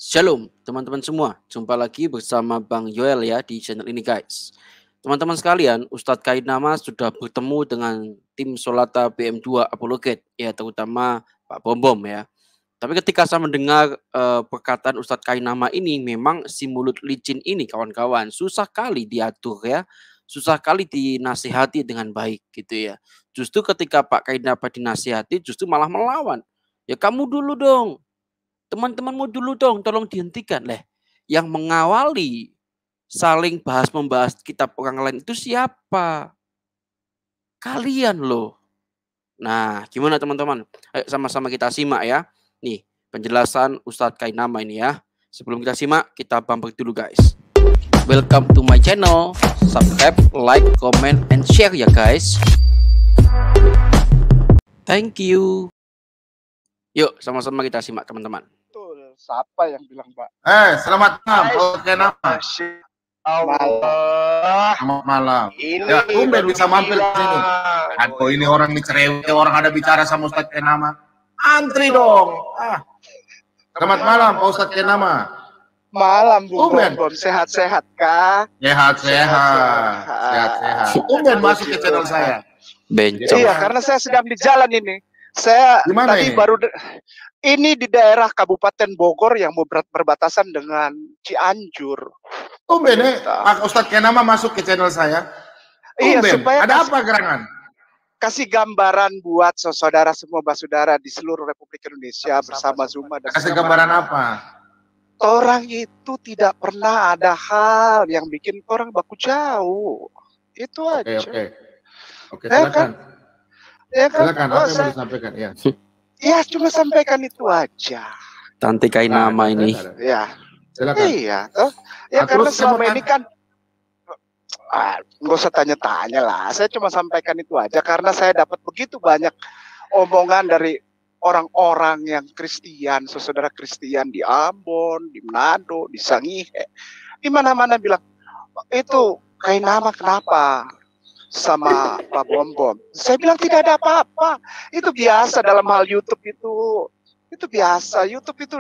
Shalom teman-teman semua, jumpa lagi bersama Bang Yoel ya di channel ini guys. Teman-teman sekalian, Ustadz Kainama sudah bertemu dengan tim Solata BM2 Apologet ya, terutama Pak Bom ya. Tapi ketika saya mendengar perkataan Ustadz Kainama ini, memang si mulut licin ini kawan-kawan susah kali diatur ya, susah kali dinasihati dengan baik gitu ya. Justru ketika Pak Kainama dinasihati justru malah melawan. Ya kamu dulu dong, teman-temanmu dulu dong, tolong dihentikan. Yang mengawali saling membahas kitab orang lain itu siapa? Kalian loh. Nah, gimana teman-teman? Ayo sama-sama kita simak ya. Nih, penjelasan Ustadz Kainama ini ya. Sebelum kita simak, kita bumper dulu guys. Welcome to my channel. Subscribe, like, comment, and share ya guys. Thank you. Yuk, sama-sama kita simak teman-teman. Siapa yang bilang, Pak? Selamat malam, Pak Kainama. Selamat malam. Ya, tumben bisa mampir ke sini. Aduh, ini orang cerewet, orang ada bicara sama Ustadz Kainama. Antri dong. Selamat malam, Pak Ustadz Kainama. Malam, Bu Bom. Sehat-sehat kah? Sehat-sehat. Tumben masuk ke channel saya. Bencong. Iya, karena saya sedang di jalan ini. Saya Dimana tadi ini? baru ini di daerah Kabupaten Bogor yang mau berbatasan dengan Cianjur. Tumben Pak Ustadz Kainama masuk ke channel saya. Iya, supaya ada apa gerangan? Kasih gambaran buat saudara semua basudara di seluruh Republik Indonesia bersama Zuma dan Kasih gambaran apa? Orang itu tidak pernah ada hal yang bikin orang baku jauh. Itu aja. Oke, silakan. Ya kan? Silakan, apa yang mau disampaikan? Ya, cuma sampaikan itu aja. Tante Kainama ini. Ya. Silakan. Iya, toh. Ya karena selama ini kan nggak usah tanya-tanya lah. Saya cuma sampaikan itu aja karena saya dapat begitu banyak omongan dari orang-orang yang Kristen, saudara Kristen di Ambon, di Manado, di Sangihe, di mana-mana bilang itu Kainama kenapa sama Pak Bom. Saya bilang tidak ada apa-apa. Itu biasa dalam hal YouTube itu. Itu biasa. YouTube itu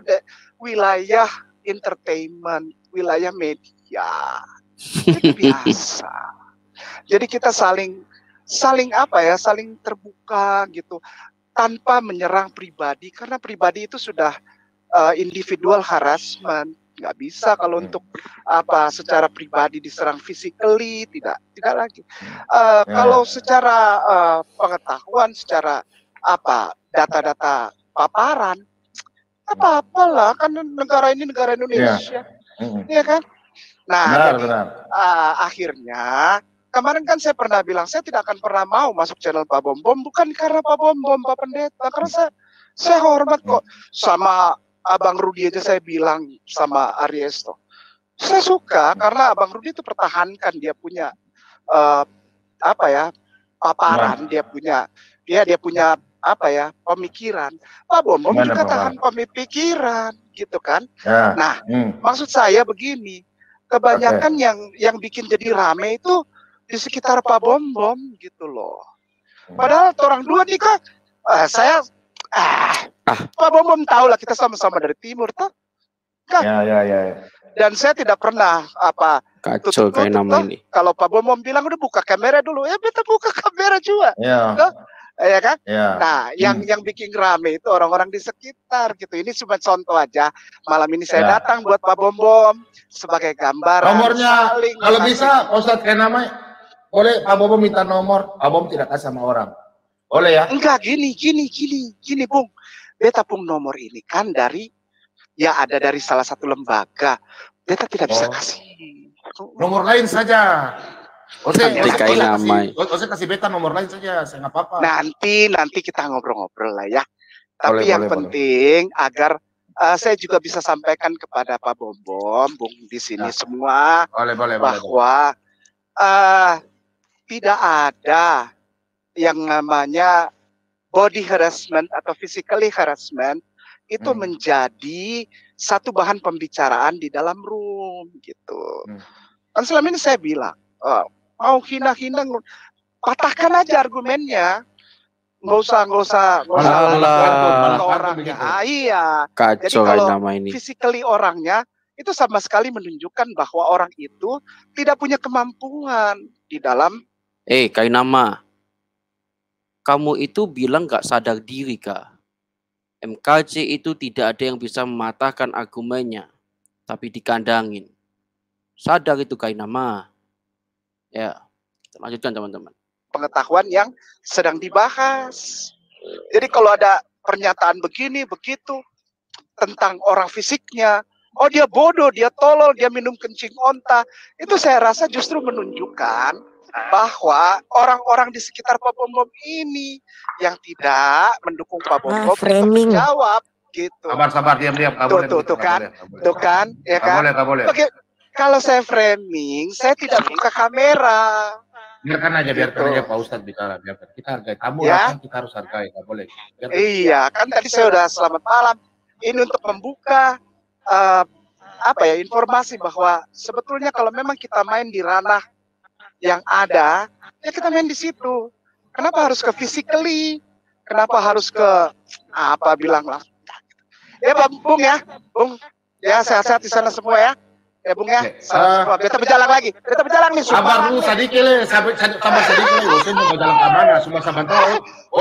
wilayah entertainment, wilayah media. Itu biasa. Jadi kita saling apa ya, saling terbuka gitu tanpa menyerang pribadi karena pribadi itu sudah individual harassment. Nggak bisa kalau untuk apa secara pribadi diserang physically, tidak lagi. Kalau secara pengetahuan, secara apa data-data paparan, apa-apalah kan negara ini negara Indonesia, ya kan? Nah, benar. Akhirnya kemarin kan saya pernah bilang saya tidak akan pernah mau masuk channel Pak Bom bukan karena Pak Bom Pak Pendeta, karena saya hormat kok sama Abang Rudi aja saya bilang sama Ariesto. Saya suka karena Abang Rudi itu pertahankan dia punya apa ya paparan, dia punya apa ya pemikiran. Pak Bom juga tahan pemikiran gitu kan. Nah, maksud saya begini, kebanyakan yang bikin jadi rame itu di sekitar Pak Bom gitu loh. Padahal orang dua nih kok saya Pak Bom tahu lah kita sama-sama dari timur toh. Kan? Ya. Dan saya tidak pernah apa kacau kayak nama ini. Kalau Pak Bom bilang udah buka kamera dulu, ya kita buka kamera juga. Ya kan? Nah, yang bikin rame itu orang-orang di sekitar gitu. Ini cuma contoh aja. Malam ini saya datang buat Pak Bom sebagai gambaran. Nomornya kalau bisa Ustadz Kainama boleh Pak Bom minta nomor. Pak Bom tidak kasih sama orang. Boleh ya? Enggak, gini Bung. Beta pun nomor ini kan dari ada dari salah satu lembaga. Beta tidak bisa kasih. Nomor lain saja. Saya kasih beta nomor lain saja, saya nggak apa-apa. Nanti kita ngobrol-ngobrol lah ya. Tapi yang penting agar saya juga bisa sampaikan kepada Pak Bom di sini semua bahwa tidak ada yang namanya body harassment atau physically harassment itu menjadi satu bahan pembicaraan di dalam room gitu. Kan selama ini saya bilang, mau hina-hina, patahkan aja argumennya. nggak usah Alah. orangnya. Iya. Jadi Kacau kalau nama ini. physically orangnya itu sama sekali menunjukkan bahwa orang itu tidak punya kemampuan di dalam. Kainama, kamu itu bilang gak sadar diri kah? MKC itu tidak ada yang bisa mematahkan argumennya, tapi dikandangin. Sadar itu Kainama. Ya, kita lanjutkan teman-teman. Pengetahuan yang sedang dibahas. Jadi kalau ada pernyataan begini, begitu, tentang orang fisiknya, oh dia bodoh, dia tolol, dia minum kencing onta, itu saya rasa justru menunjukkan bahwa orang-orang di sekitar Pak Bom Bom ini yang tidak mendukung Pak Bom Bom untuk menjawab gitu. Sabar, diam. Tuh kan, ya kan? Gak boleh. Kalau saya framing, saya tidak buka kamera. Biarkan aja Pak Ustadz bicara, biarkan. Kita hargai tamu ya? Kan kita harus hargai, gak boleh. Biarkan. Iya, kan tadi saya udah selamat malam. Ini untuk membuka informasi bahwa sebetulnya kalau memang kita main di ranah yang ada, ya kita main di situ. Kenapa harus ke physically? Kenapa harus ke bilanglah? Ya Bung ya, Bung. Ya sehat-sehat di sana semua ya. Ya Bung ya. Kita berjalan lagi. Kita berjalan nih. Sabar dulu sedikit le, sabar sedikit le. Saya mau berjalan ke mana? Cuma sabar tahu.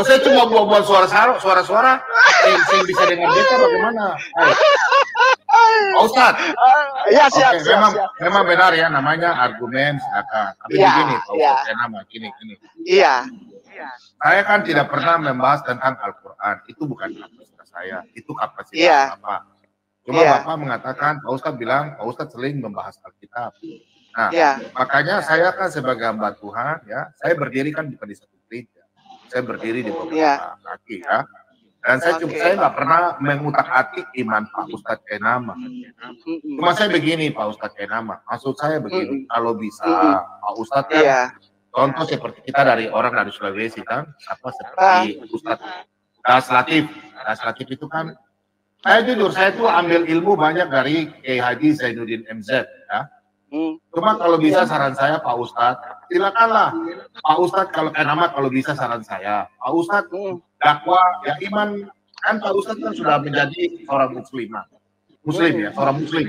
Saya cuma buat suara-suara. Saya bisa dengar beta bagaimana? Ustadz. Ya siap. Memang benar ya, namanya argumen silakan. Tapi begini Pak Ustadz, nama gini. Iya. Saya kan tidak pernah membahas tentang Al-Quran. Itu bukan kapasitas saya. Itu kapasitas Bapak. Cuma Bapak mengatakan, Pak Ustadz bilang, Pak Ustadz sering membahas Alkitab. Nah, makanya saya kan sebagai hamba Tuhan, ya, saya berdiri kan bukan di satu gereja. Saya berdiri di beberapa kaki, ya. Dan saya nggak pernah mengutak-atik iman Pak Ustadz Kainama. Cuma saya begini Pak Ustadz Kainama, maksud saya begini, kalau bisa Pak Ustadz kan, contoh seperti kita dari orang dari Sulawesi kan, seperti Ustadz Das Latif itu kan, saya jujur, saya tuh ambil ilmu banyak dari Kiai Haji Zainuddin MZ, ya. Cuma kalau bisa saran saya Pak Ustadz, silakanlah Pak Ustadz kalau bisa saran saya, Pak Ustadz dakwah ya iman kan Pak Ustadz kan sudah menjadi seorang muslim ya, seorang muslim.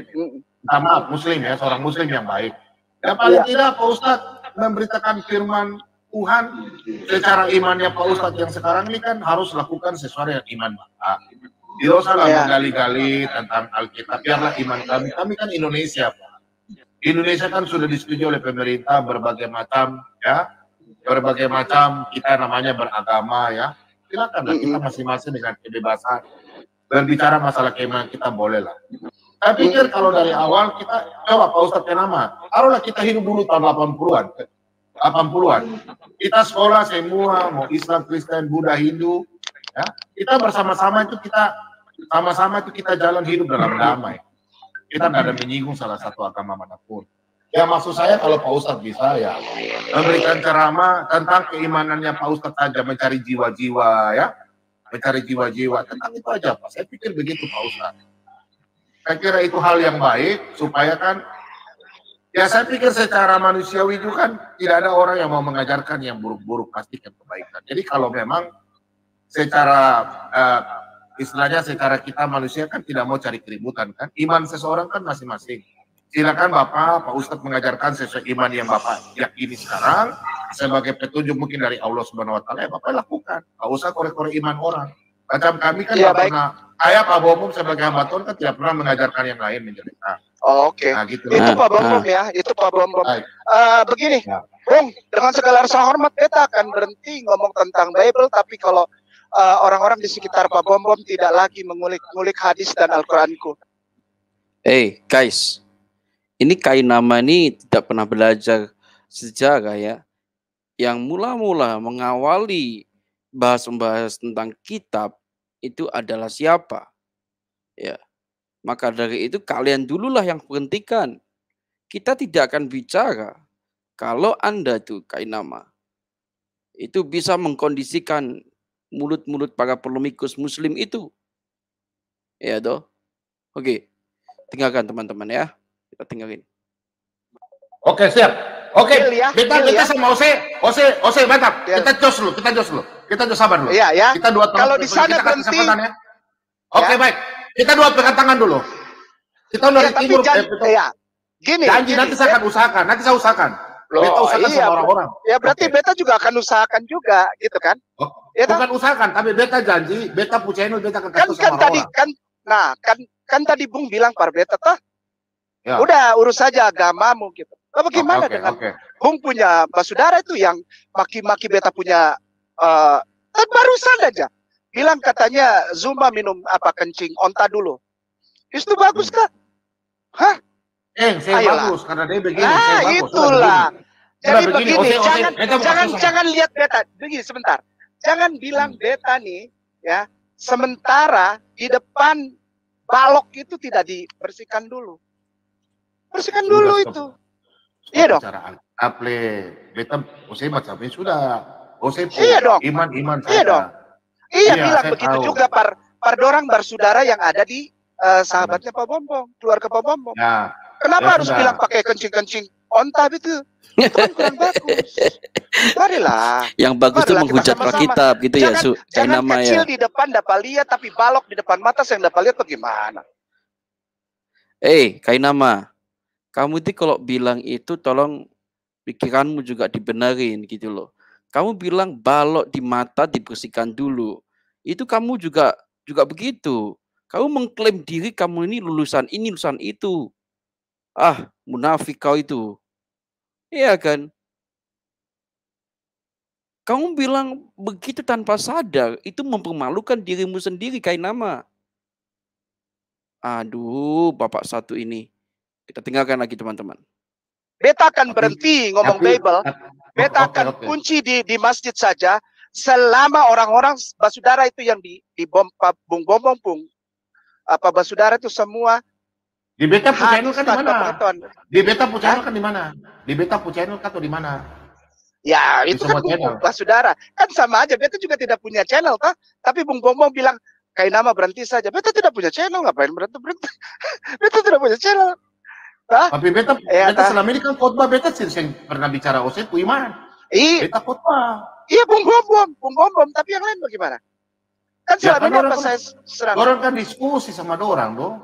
Muslim ya, seorang muslim yang baik. Ya paling tidak Pak Ustadz memberitakan firman Tuhan secara imannya Pak Ustadz yang sekarang ini kan harus lakukan sesuai dengan iman Bapak. Tidak usahlah menggali-gali tentang Alkitab, biarlah iman kami kan Indonesia Pak. Indonesia kan sudah disetujui oleh pemerintah berbagai macam kita namanya beragama ya. Silakanlah kita masing-masing dengan kebebasan berbicara masalah keimanan kita boleh lah. Saya pikir kalau dari awal kita coba Pak Ustadz Kainama, taruhlah kita hidup dulu tahun 80-an. Kita sekolah semua mau Islam, Kristen, Buddha, Hindu, ya. Kita bersama-sama itu kita jalan hidup dalam damai. Kita tidak ada menyinggung salah satu agama manapun. Ya maksud saya kalau Pak Ustadz bisa ya memberikan ceramah tentang keimanannya Pak Ustadz saja, mencari jiwa-jiwa ya, tentang itu aja Pak. Saya pikir begitu Pak Ustadz. Saya kira itu hal yang baik supaya kan, ya saya pikir secara manusiawi itu kan tidak ada orang yang mau mengajarkan yang buruk-buruk, pasti yang kebaikan. Jadi kalau memang secara istilahnya secara kita manusia kan tidak mau cari keributan kan, iman seseorang kan masing-masing. Silakan Bapak, Pak Ustadz mengajarkan sesuai iman yang Bapak yakini sekarang sebagai petunjuk mungkin dari Allah Subhanahu Wa Taala, ya Bapak lakukan. Nggak usah korek-korek iman orang. Macam kami kan tidak pernah, saya Pak Bom sebagai hamba Tuhan kan tidak pernah mengajarkan yang lain menjelekkan. Oke. Nah, gitu. Itu Pak Bom ya, itu Pak Bom. Begini, Bung, dengan segala rasa hormat kita akan berhenti ngomong tentang Bible, tapi kalau orang-orang di sekitar Pak Bom tidak lagi mengulik hadis dan Al-Quranku. Guys, ini Kainama ini tidak pernah belajar sejarah ya. Yang mula-mula mengawali bahas tentang kitab itu adalah siapa? Ya. Maka dari itu kalian dululah yang berhentikan. Kita tidak akan bicara kalau Anda tuh Kainama itu bisa mengkondisikan mulut-mulut para polemikus muslim itu. Ya toh. Oke. Tinggalkan teman-teman ya. Kita tinggalin. Oke, siap. Oke, kita sama Ose mantap. Kita jos dulu. Kita sabar dulu. Iya ya. Kita dua Kalau di sana berhenti. Ya. Oke, baik. Kita dua pegang tangan dulu. Kita dari timur. Ya. Gini. Nanti saya akan usahakan. Nanti saya usahakan. Beta usahakan sama orang-orang. Ya berarti Beta juga akan usahakan juga, gitu kan? Ya, bukan usahakan, tapi Beta janji, Beta punya channel, Beta akan kasih sama tadi orang. Kan tadi Bung bilang par Beta toh. Ya. Udah urus saja agamamu gitu. Nah, bagaimana dengan Bung punya saudara itu yang maki-maki Beta punya barusan aja bilang katanya Zuma minum kencing onta dulu. Itu bagus kah? Hah? Saya bagus karena dia begini. Nah, itulah. Jadi begini, jangan lihat Beta. Begini sebentar. Jangan bilang Beta nih, ya. Sementara di depan balok itu tidak dibersihkan dulu. Bersihkan dulu itu. Iya dong. Beta, saya macamnya sudah. Iya dong. Iman Iya dong. Iya bilang begitu tahu. Juga par dorang bersaudara yang ada di sahabatnya Pak Bombong, keluarga Pak Bombong. Ya. Kenapa harus bilang pakai kencing-kencing onta itu? Itu kan kurang bagus. Marilah. Yang bagus itu menghujat Alkitab gitu ya, Su. Jangan kecil di depan dapat lihat, tapi balok di depan mata yang dapat lihat bagaimana? Kainama, kamu itu kalau bilang itu tolong pikiranmu juga dibenerin gitu loh. Kamu bilang balok di mata dibersihkan dulu. Itu kamu juga begitu. Kamu mengklaim diri kamu ini lulusan itu. Munafik kau itu. Iya kan? Kamu bilang begitu tanpa sadar, itu mempermalukan dirimu sendiri, Kainama. Aduh, Bapak satu ini. Kita tinggalkan lagi teman-teman. Beta akan berhenti ngomong Bible. Beta akan kunci di masjid saja selama orang-orang basudara itu yang di Bung Bombong basudara itu semua. Di Beta channel kan di mana? Di Beta channel kan di mana? Di Beta channel kan di mana? Ya, itu kan Bung basudara. Kan sama aja, Beta juga tidak punya channel kah? Tapi Bung Bombong bilang, Kainama berhenti saja. Beta tidak punya channel, ngapain berhenti? Beta tidak punya channel. Tapi Beta selama ini kan khotbah Beta sering pernah bicara ku iman. Beta khotbah. Iya, Bung Bombong, tapi yang lain bagaimana? Kan selama ini apa saya serang? Orang kan diskusi sama orang dong.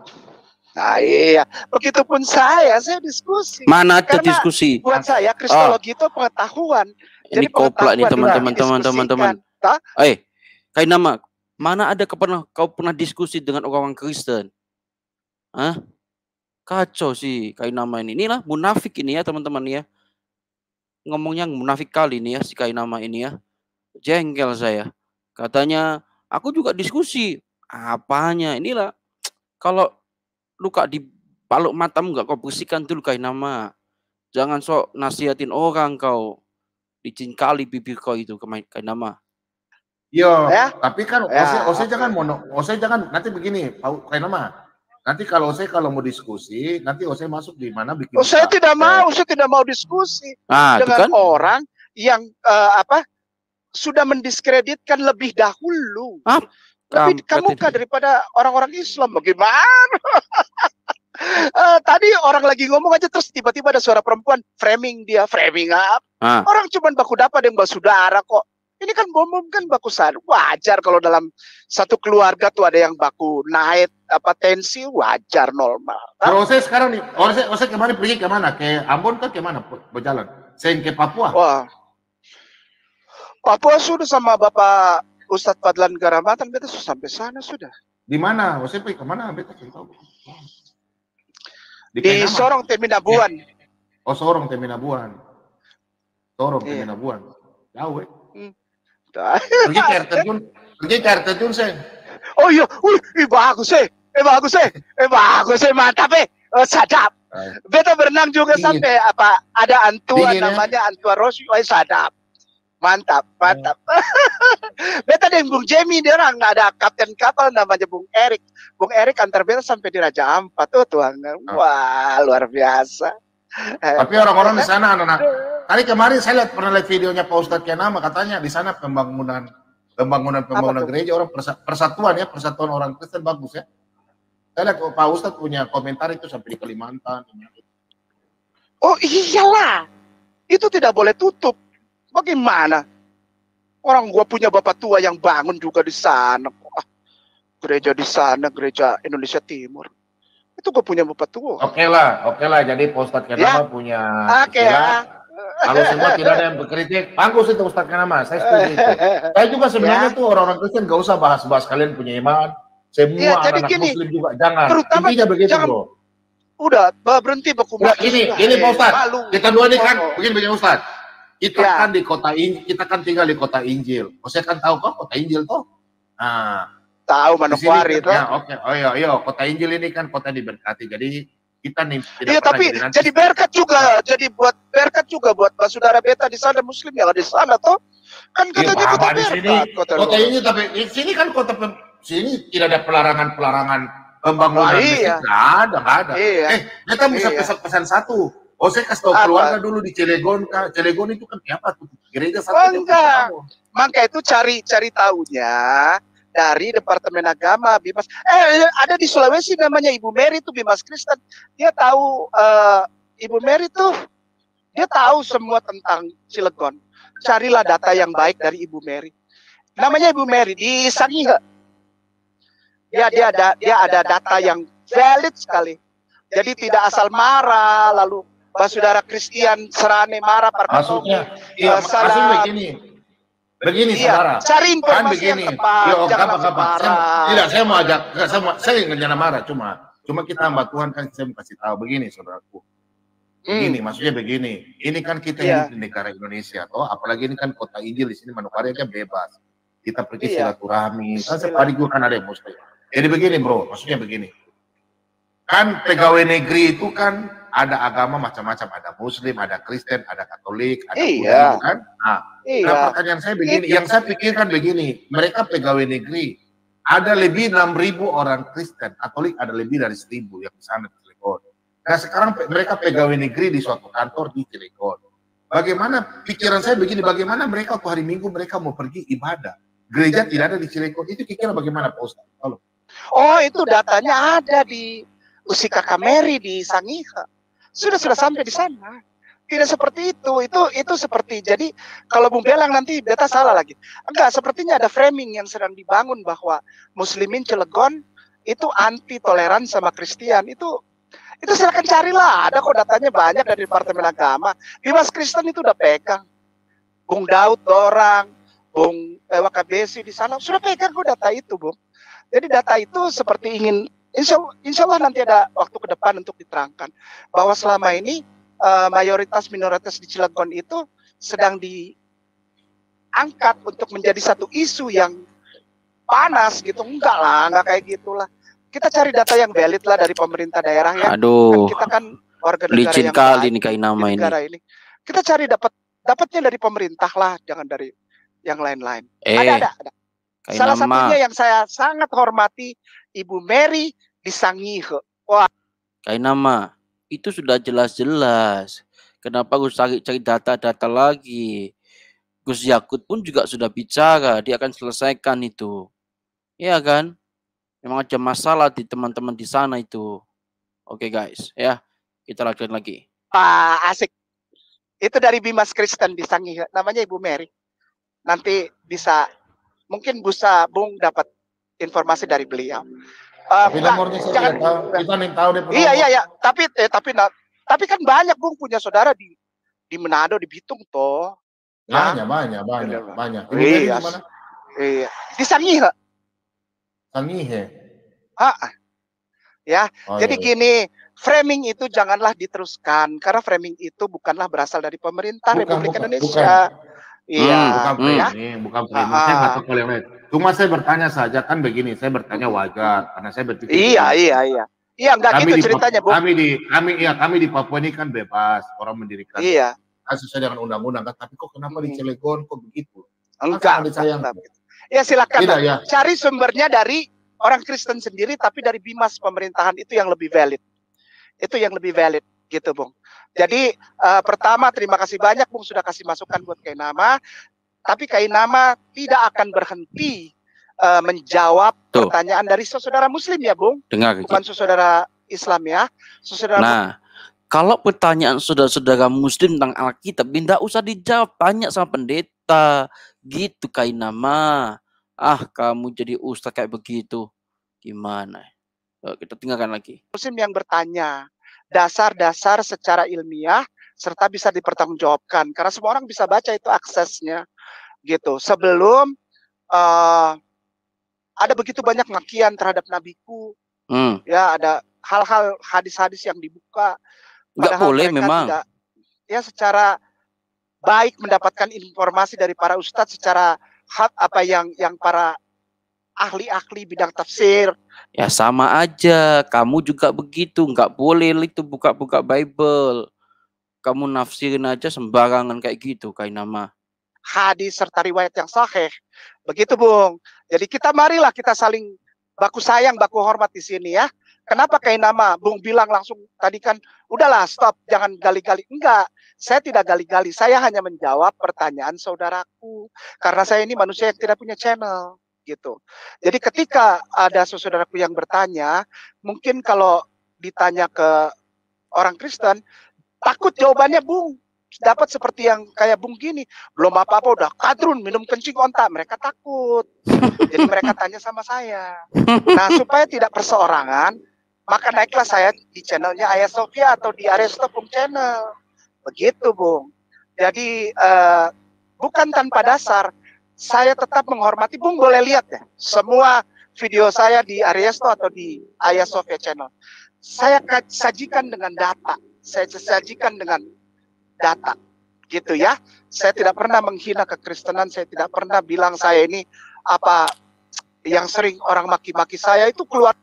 Nah iya, begitupun saya diskusi. Mana ada diskusi? Buat saya kristologi itu pengetahuan. Ini koplak nih teman-teman. Kainama, mana ada kau pernah diskusi dengan orang Kristen? Kacau sih Kainama ini. Inilah munafik ini ya teman-teman ya. Ngomongnya munafik kali ini ya si Kainama ini ya. Jengkel saya. Katanya aku juga diskusi. Apanya? Inilah kalau luka di balok matamu nggak kau bersihkan dulu Kainama. Jangan sok nasihatin orang kau. Licin kali bibir kau itu Kainama. Tapi kan Ose jangan nanti begini, Kainama. Nanti kalau mau diskusi, nanti Ose masuk di mana bikin. Saya tidak mau diskusi dengan orang yang sudah mendiskreditkan lebih dahulu. Lebih kamuka daripada orang-orang Islam. Bagaimana? Tadi orang lagi ngomong aja terus tiba-tiba ada suara perempuan framing apa? Orang cuma baku dapat yang basudara kok. Ini kan Bombong kan baku sadar. Wajar kalau dalam satu keluarga tuh ada yang baku naik tensi, wajar normal. Kalau saya sekarang nih, Ose kemarin pergi ke mana? Ke Ambon kan ke mana berjalan? Saya ke Papua. Wah. Papua sudah sama Bapak Ustadz Fadlan Garamatan, Beta sampai sana sudah. Di mana? Ose pergi ke mana? Beta tahu. Di Sorong Teminabuan. Sorong Teminabuan. Teminabuan. Jauh Pergi ke air terjun, Seng. Oh iya, bagus mantap sadap. Beta berenang juga sampai ada antua namanya Antua Rosi, sadap. Mantap. Beta dengan Bung Jamie dia orang ada kapten kapal namanya Bung Erik. Bung Erik antar beta sampai di Raja Ampat Tuhan. Wah, luar biasa. Tapi orang-orang di sana anak-anak. Tadi kemarin saya pernah lihat videonya Pak Ustadz Kainama, katanya di sana pembangunan gereja orang persatuan orang Kristen bagus ya. Saya lihat Pak Ustadz punya komentar itu sampai di Kalimantan. Oh iyalah, itu tidak boleh tutup. Bagaimana? Orang gua punya bapak tua yang bangun juga di sana. Gereja di sana, gereja Indonesia Timur. Itu gua punya bapak tua. Oke lah. Jadi Pak Ustadz Kenama punya istilah. Kalau semua tidak ada yang berkritik, bagus itu Ustadz Kenama. Saya setuju itu. Saya juga sebenarnya tuh orang-orang Kristen gak usah bahas-bahas kalian punya iman. Semua anak-anak Muslim juga jangan. Intinya begitu, bro. Udah berhenti berkumpul. Ini Pak Ustadz. Kita dua ini kan begini Ustadz. Kita kan di kota Injil, kita kan tinggal di kota Injil. Saya kan tahu kok kota Injil tuh. Nah, tahu Manokwari itu. Ya, oke. Oh iya, kota Injil ini kan kota diberkati. Jadi kita nih tidak tapi jadi berkat juga, jadi buat berkat juga buat saudara beta di sana Muslim yang ada di sana toh. Kan katanya kota berkat. Kota ini tapi di sini kan kota sini tidak ada pelarangan pembangunan. Nggak ada. Kita bisa pesan satu. Saya kasih tahu keluarga dulu di Cilegon. Cilegon itu kan apa tuh? Gereja satu. Enggak. Maka itu cari tahunya dari Departemen Agama Bimas. Ada di Sulawesi namanya Ibu Mary itu Bimas Kristen. Dia tahu Ibu Mary tuh dia tahu semua tentang Cilegon. Carilah data yang baik dari Ibu Mary. Namanya Ibu Mary di Sangihe. Dia ada data yang valid sekali. Jadi tidak asal marah lalu saudara Kristen serane marah maksudnya begini saudara cari informasi yang tepat jangan tidak saya mau ajak saya nggak marah cuma kita hamba Tuhan kan saya mau kasih tahu begini saudaraku begini maksudnya begini ini kan kita hidup di negara Indonesia apalagi ini kan kota Injil di sini Manokwari kan bebas kita pergi silaturahmi kan separi gue kan ada yang Muslim jadi begini bro maksudnya begini kan pegawai negeri itu kan ada agama macam-macam, ada Muslim, ada Kristen, ada Katolik, ada Buddha, kan? Nah, pertanyaan saya begini, yang saya pikirkan begini, mereka pegawai negeri, ada lebih 6.000 orang Kristen, Katolik ada lebih dari 1.000 yang di sana di Cilegon. Nah sekarang mereka pegawai negeri di suatu kantor di Cilegon. Bagaimana pikiran saya begini, bagaimana mereka waktu hari Minggu mereka mau pergi ibadah, gereja tidak ada di Cilegon, itu kira Bagaimana Pak Ustadz? Oh itu datanya ada di Usika Kameri di Sangihe. Sudah sampai di sana. Tidak seperti itu seperti jadi kalau Bung Belang nanti beta salah lagi. Enggak, sepertinya ada framing yang sedang dibangun bahwa Muslimin Cilegon itu anti toleran sama Kristen. Itu silakan carilah, ada kok datanya banyak dari Departemen Agama. Bimas Kristen itu udah pegang. Bung Daud Dorang, Bung Wakabesi di sana sudah pegang kok data itu, Bung. Jadi data itu seperti ingin Insya Allah nanti ada waktu ke depan untuk diterangkan bahwa selama ini mayoritas minoritas di Cilegon itu sedang diangkat untuk menjadi satu isu yang panas gitu. Enggak kayak gitulah. Kita cari data yang valid lah dari pemerintah daerah ya. Aduh. Kan kita kan warga negara licin yang kali nih Kainama ini. Kita cari dapatnya dari pemerintah lah, jangan dari yang lain-lain. Ada. Salah satunya yang saya sangat hormati Ibu Mary di Sangihe. Wah. Kainama, itu sudah jelas-jelas. Kenapa Gus cari data-data lagi? Gus Yakut pun juga sudah bicara, dia akan selesaikan itu. Iya kan? Memang ada masalah di teman-teman di sana itu. Oke guys, ya. Kita lanjut lagi. Asik. Itu dari Bimas Kristen di Sangihe, namanya Ibu Mary. Nanti mungkin bisa Bung dapat informasi dari beliau. Nomornya saya tahu. Kita nih tahu deh. Iya. Tapi kan banyak Bung punya saudara di Manado, di Bitung toh. Banyak. Iya. Di Sangihe. Ya. Jadi gini, framing itu janganlah diteruskan karena framing itu bukanlah berasal dari pemerintah Republik Indonesia. Iya. Bukan framing. Saya nggak tahu yang lain. Cuma saya bertanya saja kan begini, saya bertanya wajar karena saya berpikir. Iya. Iya, enggak gitu ceritanya, Bu. Kami di Papua ini kan bebas orang mendirikan. Iya. Sesuai dengan undang-undang kan, tapi kok kenapa di Cilegon kok begitu? Enggak. Ya silakan cari sumbernya dari orang Kristen sendiri tapi dari Bimas pemerintahan itu yang lebih valid. Itu yang lebih valid gitu, Bung. Jadi pertama terima kasih banyak Bung sudah kasih masukan buat Kainama. Tapi Kainama tidak akan berhenti menjawab pertanyaan dari saudara Muslim ya, Bung. Dengar, bukan saudara Islam ya. Kalau pertanyaan saudara-saudara Muslim tentang Alkitab, tidak usah dijawab, tanya sama pendeta. Gitu Kainama. Ah, kamu jadi ustaz kayak begitu. Gimana? Kita tinggalkan lagi. Muslim yang bertanya dasar-dasar secara ilmiah serta bisa dipertanggungjawabkan karena semua orang bisa baca itu aksesnya gitu. Sebelum ada begitu banyak makian terhadap nabiku, ya ada hal-hal hadis-hadis yang dibuka. Nggak boleh memang. Tidak, ya secara baik mendapatkan informasi dari para ustadz secara apa yang para ahli-ahli bidang tafsir. Ya sama aja, kamu juga begitu, nggak boleh itu buka-buka Bible. Kamu nafsirin aja sembarangan kayak gitu, Kainama. Hadis serta riwayat yang sahih. Begitu, Bung. Jadi marilah kita saling baku sayang, baku hormat di sini ya. Kenapa Kainama? Bung bilang langsung tadi kan, udahlah stop, jangan gali-gali. Enggak, saya tidak gali-gali. Saya hanya menjawab pertanyaan saudaraku. Karena saya ini manusia yang tidak punya channel. Gitu. Jadi ketika ada saudaraku yang bertanya, mungkin kalau ditanya ke orang Kristen, takut jawabannya Bung dapat seperti yang kayak Bung gini, belum apa-apa udah kadrun minum kencing onta, mereka takut. Jadi mereka tanya sama saya. Nah, supaya tidak perseorangan, maka naiklah saya di channelnya Ayah Sofia atau di Aresto Bung Channel. Begitu, Bung. Jadi bukan tanpa dasar, saya tetap menghormati. Bung boleh lihat ya, semua video saya di Aresto atau di Ayah Sofia Channel. Saya sajikan dengan data. Saya sajikan dengan data, gitu ya. Saya tidak pernah menghina kekristenan, saya tidak pernah bilang saya ini apa yang sering orang maki-maki saya itu keluar.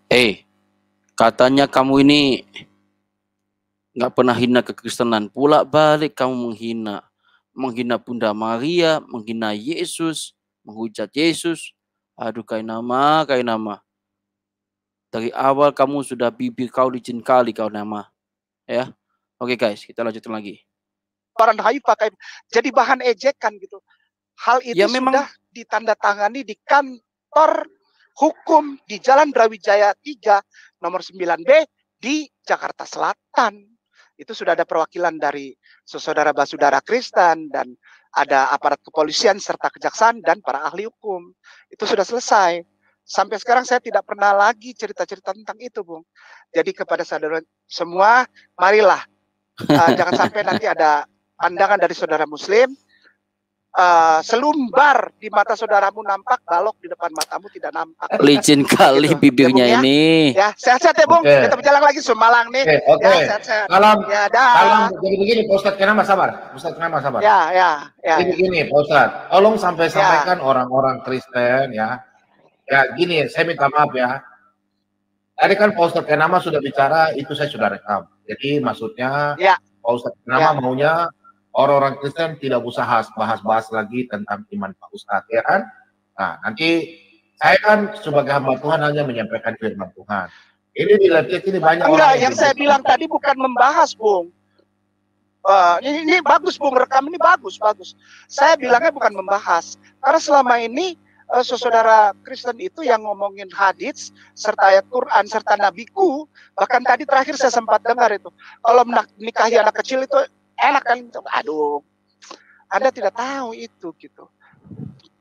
Katanya kamu ini nggak pernah hina kekristenan, pula balik kamu menghina Bunda Maria, menghina Yesus, menghujat Yesus. Aduh, Kainama. Dari awal kamu sudah bibir kau licin kali kau nama, ya. Oke guys, kita lanjutkan lagi. Orang hayu pakai jadi bahan ejekan gitu. Hal itu ya, sudah ditandatangani di kantor hukum di Jalan Brawijaya 3 nomor 9B di Jakarta Selatan. Itu sudah ada perwakilan dari saudara Basudara Kristen dan ada aparat kepolisian serta kejaksaan dan para ahli hukum. Itu sudah selesai. Sampai sekarang saya tidak pernah lagi cerita-cerita tentang itu, Bung. Jadi kepada saudara semua, marilah jangan sampai nanti ada pandangan dari saudara Muslim, selumbar di mata saudaramu nampak, balok di depan matamu tidak nampak. Licin kali gitu. Bibirnya ya, ini. Ya, sehat-sehat ya Bung. Kita berjalan lagi Sumalang nih. Ya, sehat-sehat. Salam. Ya, salam. Jadi begini, Pak Ustadz Kainama sabar. Ustadz Kainama sabar. Ya. Jadi begini, Pak Ustadz, tolong sampaikan orang-orang Kristen ya. Ya, gini, saya minta maaf ya. Tadi kan Pak Ustadz Kainama sudah bicara, itu saya sudah rekam. Jadi maksudnya Pak Ustadz Kainama maunya orang-orang Kristen tidak usah bahas-bahas lagi tentang iman Pak Ustadz, ya kan? Nah, nanti saya kan sebagai hamba Tuhan hanya menyampaikan firman Tuhan. Ini di live ini banyak orang yang saya bilang tadi bukan membahas, Bung. Ini bagus, Bung, rekam ini bagus. Saya bilangnya bukan membahas. Karena selama ini saudara Kristen itu yang ngomongin hadits serta ayat Quran serta nabiku, bahkan tadi terakhir saya sempat dengar itu, kalau menikahi anak kecil itu enak kan? Aduh, Anda tidak tahu itu gitu.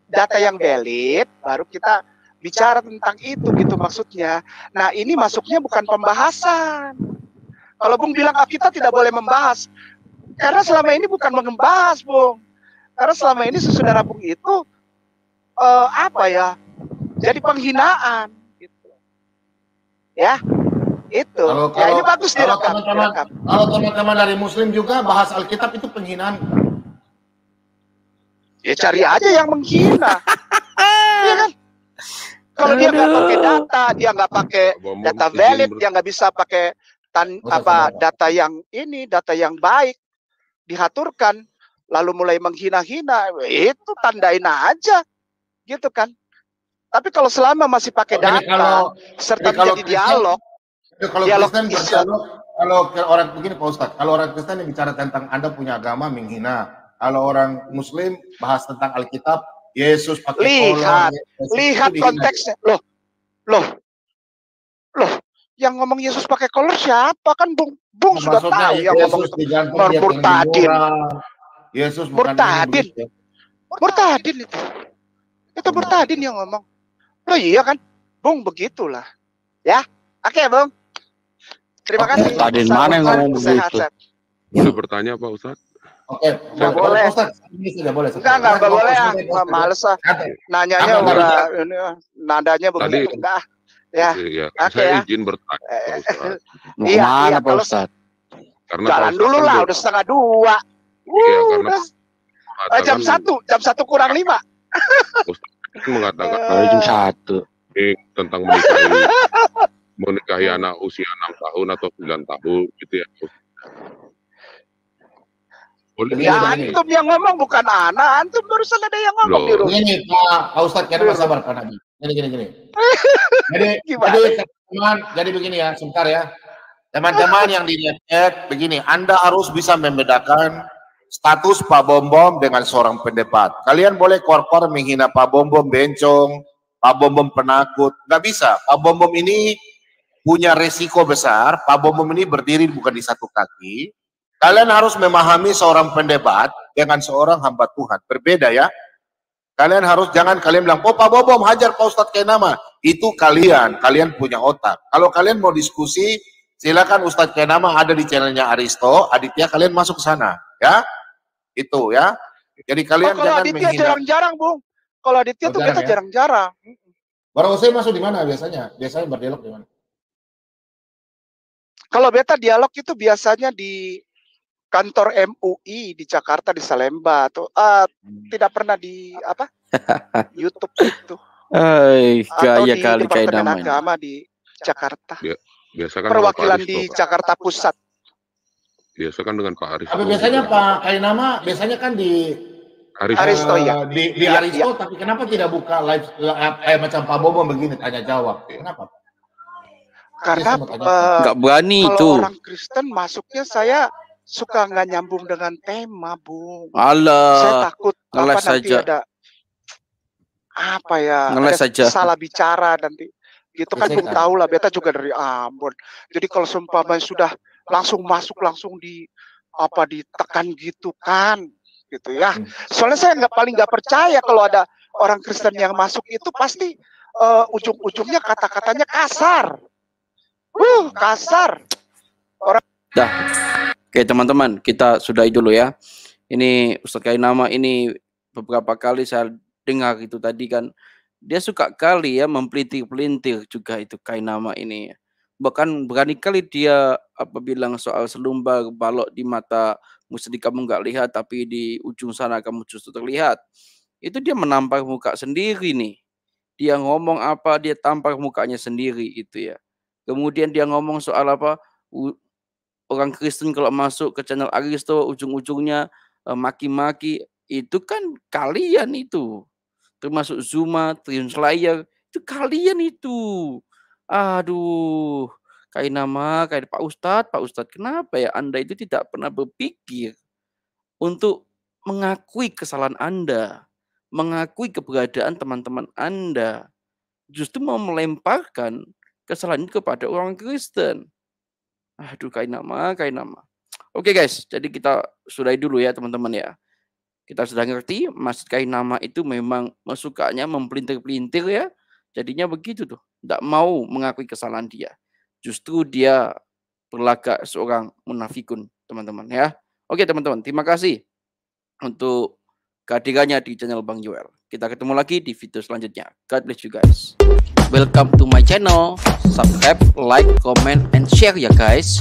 Data yang valid, baru kita bicara tentang itu gitu maksudnya. Nah ini masuknya bukan pembahasan. Kalau Bung bilang kita tidak boleh membahas, karena selama ini bukan membahas, Bung. Karena selama ini saudara Bung itu jadi penghinaan gitu. Ya. Itu. Ini bagus direkam. Kalau teman-teman dari Muslim juga bahas Alkitab itu penghinaan. Ya cari aja yang menghina. Iya kan? Kalau dia nggak pakai data, dia nggak pakai data valid, dia nggak bisa pakai data yang baik diaturkan, lalu mulai menghina-hina, itu tandain aja, gitu kan? Tapi kalau selama masih pakai data serta menjadi dialog. Kalau Kristen berdialog, kalau orang begini Pak Ustadz, kalau orang Kristen yang bicara tentang Anda punya agama menghina, kalau orang Muslim bahas tentang Alkitab, Yesus pakai kolor. Lihat konteksnya, loh, yang ngomong Yesus pakai kolor siapa kan Bung sudah tahu yang ngomong itu. Yesus bukan murtadin. Murtadin itu. Itu Murtadin yang ngomong. Oh iya kan? Bung, begitulah. Ya. Oke, Bung. Terima kasih. Murtadin mana yang ngomong begitu? Boleh bertanya Pak Ustadz? Oke, nggak boleh. Ini sudah boleh. Enggak boleh ya. Males ah. Nanyanya udah ini, nadanya begitu. Enggak. Ya. Oke ya. Saya izin bertanya Pak Ustadz. Iya, Pak Ustadz. Karena jalan dulu lah, udah 1:30. Iya, karena jam 1 kurang 5. Ustadz mengatakan jam 1. Tentang menikahi anak usia 6 tahun atau 9 tahun gitu ya. Boleh ya antum yang ngomong bukan anak, antum barusan ada yang ngomong di rumah. Ini Pak Ustadz Kenama sabar Pak Nabi. Gini. Jadi begini ya, sebentar ya. Teman-teman yang dilihat begini, Anda harus bisa membedakan status Pak Bom dengan seorang pendebat. Kalian boleh korpor menghina Pak Bom bencong, Pak Bom penakut, nggak bisa. Pak Bom ini punya resiko besar. Pak Bom ini berdiri bukan di satu kaki. Kalian harus memahami seorang pendebat dengan seorang hamba Tuhan. Berbeda ya. Kalian harus, jangan kalian bilang, oh Pak Bom hajar Pak Ustadz Kenama. Itu kalian punya otak. Kalau kalian mau diskusi, silakan Ustadz Kenama ada di channelnya Aristo, Aditya, kalian masuk ke sana. Ya, itu ya. Jadi kalian jangan Aditya menghina. Jarang-jarang, Bung. Kalau Aditya tuh kita jarang-jarang. Baru saya masuk di mana biasanya? Biasanya berdialog di mana? Kalau beta dialog itu biasanya di kantor MUI di Jakarta, di Salemba tuh. Tidak pernah di apa? YouTube itu. Atau di Departemen Agama di Jakarta. Biasa kan perwakilan di Jakarta Pusat. Biasa kan dengan Pak Aristo. Tapi biasanya Pak Kainama biasanya kan di Aristo ya. Di Aristo, tapi kenapa tidak buka live macam Pak Bobo begini tanya jawab? Kenapa? Karena nggak berani kalau itu. Orang Kristen masuknya saya suka nggak nyambung dengan tema, Bung. Alah. Saya takut ngeles nanti saja. ada apa ya? Ngeles saja. Salah bicara nanti. Gitu kan Bung tahu lah, beta juga dari Ambon. Jadi kalau seumpamanya sudah langsung masuk langsung ditekan gitu kan, gitu ya. Soalnya saya paling nggak percaya kalau ada orang Kristen yang masuk itu pasti ujung-ujungnya kata-katanya kasar. Kasar. Dah. Oke teman-teman, kita sudahi dulu ya. Ini Ustadz Kainama ini beberapa kali saya dengar itu tadi kan, dia suka kali ya mempelintir-pelintir juga itu Kainama ini. Bahkan berani kali dia bilang soal selumbar balok di mata mesti kamu nggak lihat, tapi di ujung sana kamu justru terlihat. Itu dia menampar muka sendiri nih. Dia ngomong apa, dia tampar mukanya sendiri itu ya. Kemudian dia ngomong soal orang Kristen kalau masuk ke channel Aristo ujung-ujungnya maki-maki. Itu kan kalian itu. Termasuk Zuma, Triun Slayer, itu kalian itu. Aduh, Kainama, kayak Pak Ustadz, kenapa ya Anda itu tidak pernah berpikir untuk mengakui kesalahan Anda, mengakui keberadaan teman-teman Anda, justru mau melemparkan kesalahan itu kepada orang Kristen. Aduh, Kainama. Oke guys, jadi kita sudahi dulu ya teman-teman ya. Kita sudah ngerti, Mas Kainama itu memang sukanya mempelintir-pelintir ya. Jadinya begitu tuh, tidak mau mengakui kesalahan dia. Justru dia berlagak seorang munafikun, teman-teman ya. Oke teman-teman, terima kasih untuk kehadirannya di channel Bang Joel. Kita ketemu lagi di video selanjutnya. God bless you guys. Welcome to my channel. Subscribe, like, comment, and share ya guys.